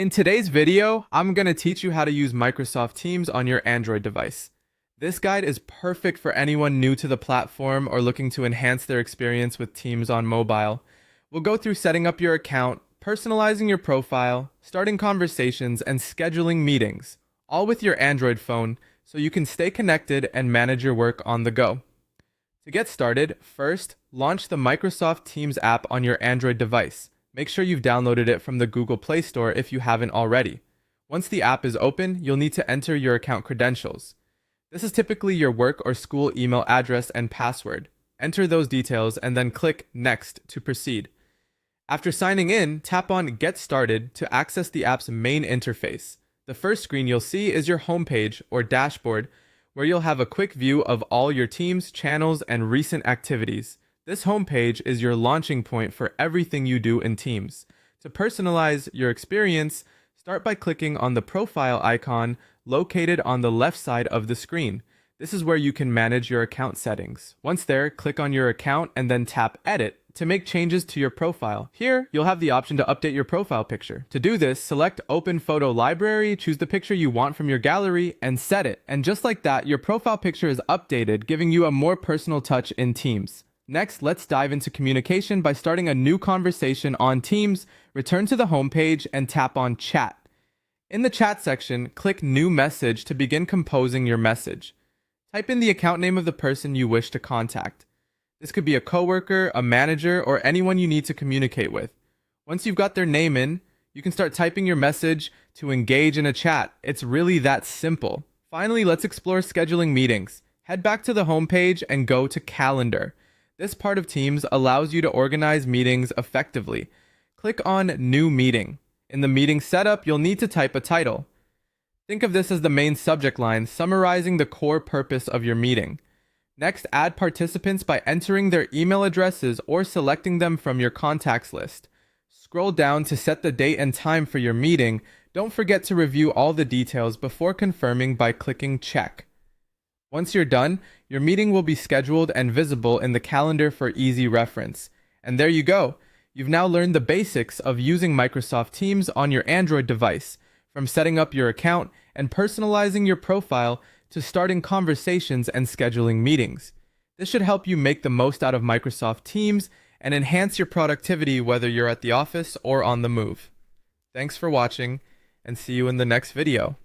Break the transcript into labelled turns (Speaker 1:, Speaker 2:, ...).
Speaker 1: In today's video, I'm going to teach you how to use Microsoft Teams on your Android device. This guide is perfect for anyone new to the platform or looking to enhance their experience with Teams on mobile. We'll go through setting up your account, personalizing your profile, starting conversations, and scheduling meetings, all with your Android phone so you can stay connected and manage your work on the go. To get started, first, launch the Microsoft Teams app on your Android device. Make sure you've downloaded it from the Google Play Store if you haven't already. Once the app is open, you'll need to enter your account credentials. This is typically your work or school email address and password. Enter those details and then click Next to proceed. After signing in, tap on Get Started to access the app's main interface. The first screen you'll see is your homepage or dashboard, where you'll have a quick view of all your teams, channels, and recent activities. This homepage is your launching point for everything you do in Teams. To personalize your experience, start by clicking on the profile icon located on the left side of the screen. This is where you can manage your account settings. Once there, click on your account and then tap Edit to make changes to your profile. Here, you'll have the option to update your profile picture. To do this, select Open Photo Library, choose the picture you want from your gallery, and set it. And just like that, your profile picture is updated, giving you a more personal touch in Teams. Next, let's dive into communication by starting a new conversation on Teams. Return to the homepage and tap on Chat. In the chat section, click New Message to begin composing your message. Type in the account name of the person you wish to contact. This could be a coworker, a manager, or anyone you need to communicate with. Once you've got their name in, you can start typing your message to engage in a chat. It's really that simple. Finally, let's explore scheduling meetings. Head back to the homepage and go to Calendar. This part of Teams allows you to organize meetings effectively. Click on New Meeting. In the meeting setup, you'll need to type a title. Think of this as the main subject line, summarizing the core purpose of your meeting. Next, add participants by entering their email addresses or selecting them from your contacts list. Scroll down to set the date and time for your meeting. Don't forget to review all the details before confirming by clicking Check. Once you're done, your meeting will be scheduled and visible in the calendar for easy reference. And there you go. You've now learned the basics of using Microsoft Teams on your Android device, from setting up your account and personalizing your profile to starting conversations and scheduling meetings. This should help you make the most out of Microsoft Teams and enhance your productivity whether you're at the office or on the move. Thanks for watching, and see you in the next video.